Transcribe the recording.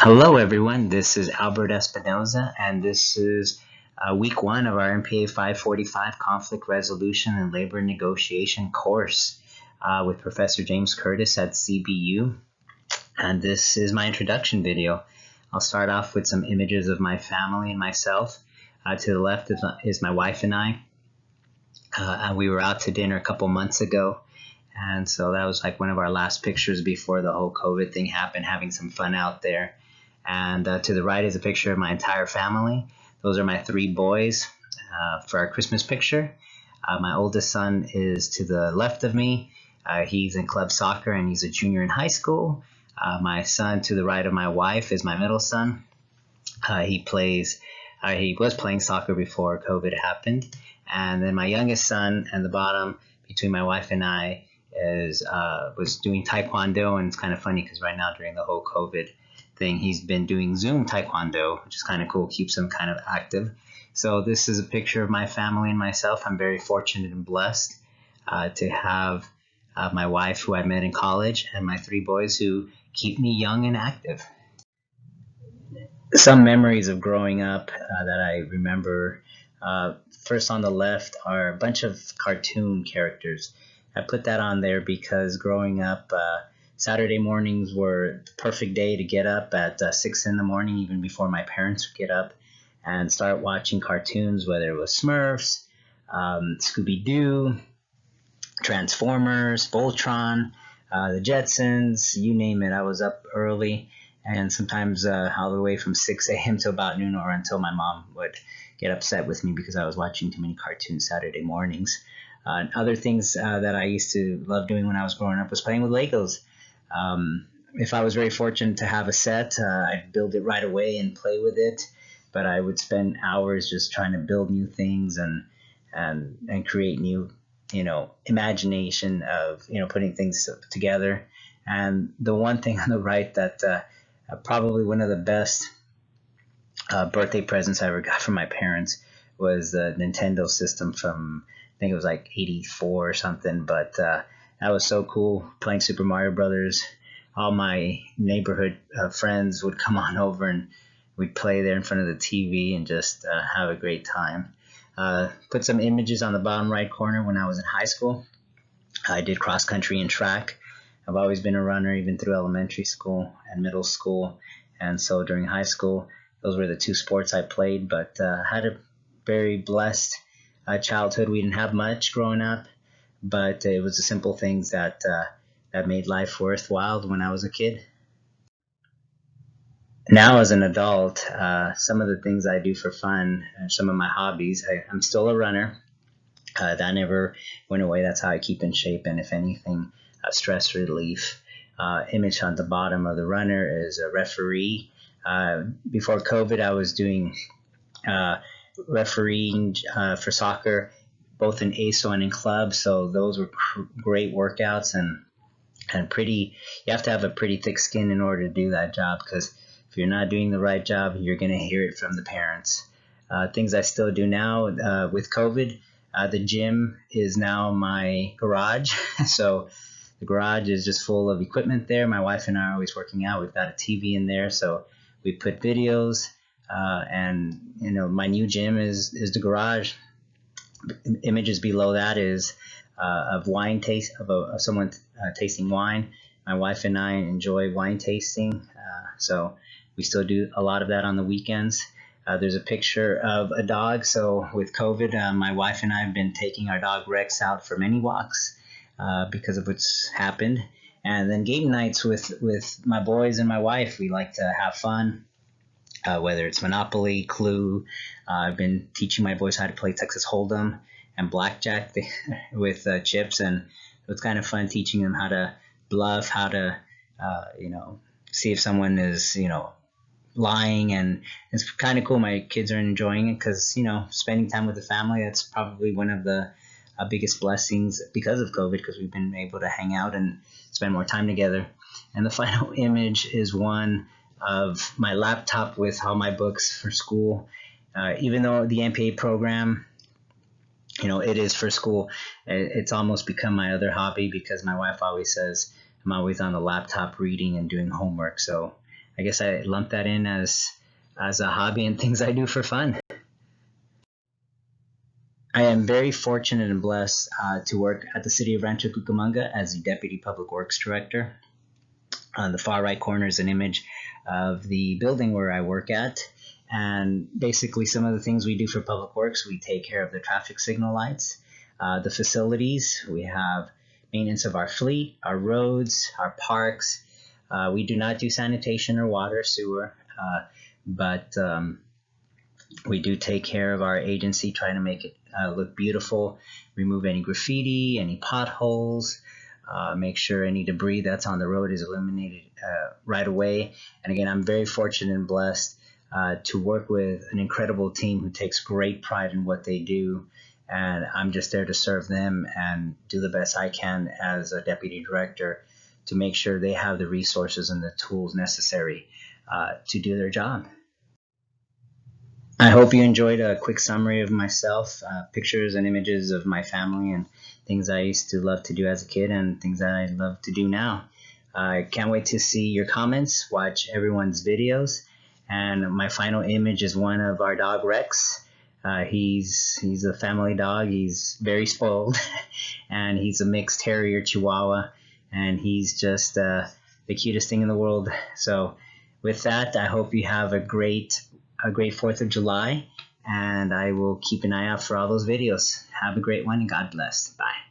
Hello, everyone. This is Albert Espinoza, and this is week one of our MPA 545 Conflict Resolution and Labor Negotiation course with Professor James Curtis at CBU. And this is my introduction video. I'll start off with some images of my family and myself. To the left is my wife and I. And we were out to dinner a couple months ago. And so that was like one of our last pictures before the whole COVID thing happened, having some fun out there. And to the right is a picture of my entire family. Those are my three boys for our Christmas picture. My oldest son is to the left of me. He's in club soccer and he's a junior in high school. My son to the right of my wife is my middle son. He was playing soccer before COVID happened. And then my youngest son at the bottom between my wife and I was doing Taekwondo. And it's kind of funny because right now during the whole COVID thing, he's been doing Zoom Taekwondo, which is kind of cool, keeps him kind of active. So this is a picture of my family and myself. I'm very fortunate and blessed to have my wife, who I met in college, and my three boys who keep me young and active. Some memories of growing up that I remember. First on the left are a bunch of cartoon characters. I put that on there because growing up, Saturday mornings were the perfect day to get up at 6 in the morning, even before my parents would get up, and start watching cartoons, whether it was Smurfs, Scooby-Doo, Transformers, Voltron, the Jetsons, you name it. I was up early, and sometimes all the way from 6 a.m. to about noon, or until my mom would get upset with me because I was watching too many cartoons Saturday mornings. Other things that I used to love doing when I was growing up was playing with Legos. If I was very fortunate to have a set, I'd build it right away and play with it. But I would spend hours just trying to build new things and create new, imagination of, putting things together. And the one thing on the right that probably one of the best birthday presents I ever got from my parents was the Nintendo system from, I think it was like 84 or something. But that was so cool, playing Super Mario Brothers. All my neighborhood friends would come on over and we'd play there in front of the TV and just have a great time. Put some images on the bottom right corner when I was in high school. I did cross country and track. I've always been a runner, even through elementary school and middle school. And so during high school, those were the two sports I played, but had a very blessed childhood. We didn't have much growing up, but it was the simple things that made life worthwhile when I was a kid. Now, as an adult, some of the things I do for fun, some of my hobbies, I'm still a runner. That never went away. That's how I keep in shape, and if anything, stress relief. Image on the bottom of the runner is a referee. Before COVID, I was doing refereeing for soccer, both in ASO and in club. So those were great workouts and pretty. You have to have a pretty thick skin in order to do that job, because if you're not doing the right job, you're going to hear it from the parents. Things I still do now with COVID. The gym is now my garage. So the garage is just full of equipment there. My wife and I are always working out. We've got a TV in there, so we put videos. And my new gym is the garage. Images below that is of wine taste of someone tasting wine. My wife and I enjoy wine tasting, so we still do a lot of that on the weekends. There's a picture of a dog. So with COVID, my wife and I have been taking our dog Rex out for many walks because of what's happened. And then game nights with my boys and my wife. We like to have fun, whether it's Monopoly, Clue. I've been teaching my boys how to play Texas Hold'em and Blackjack with chips. And it's kind of fun teaching them how to bluff, how to, see if someone is, lying. And it's kind of cool. My kids are enjoying it because spending time with the family, that's probably one of the biggest blessings because of COVID, because we've been able to hang out and spend more time together. And the final image is one of my laptop with all my books for school. Even though the MPA program, it is for school, it's almost become my other hobby, because my wife always says I'm always on the laptop reading and doing homework. So I guess I lump that in as a hobby and things I do for fun. I am very fortunate and blessed to work at the City of Rancho Cucamonga as the Deputy Public Works Director. On the far right corner is an image of the building where I work at. And basically some of the things we do for Public Works, we take care of the traffic signal lights, the facilities, we have maintenance of our fleet, our roads, our parks. We do not do sanitation or water, sewer, but we do take care of our agency, trying to make it look beautiful, remove any graffiti, any potholes, make sure any debris that's on the road is eliminated right away. And again, I'm very fortunate and blessed to work with an incredible team who takes great pride in what they do. And I'm just there to serve them and do the best I can as a deputy director to make sure they have the resources and the tools necessary to do their job. I hope you enjoyed a quick summary of myself, pictures and images of my family and things I used to love to do as a kid and things that I love to do now. I can't wait to see your comments, watch everyone's videos, and my final image is one of our dog Rex. He's a family dog. He's very spoiled, and he's a mixed terrier Chihuahua, and he's just the cutest thing in the world. So with that, I hope you have a great 4th of July, and I will keep an eye out for all those videos. Have a great one, and God bless. Bye.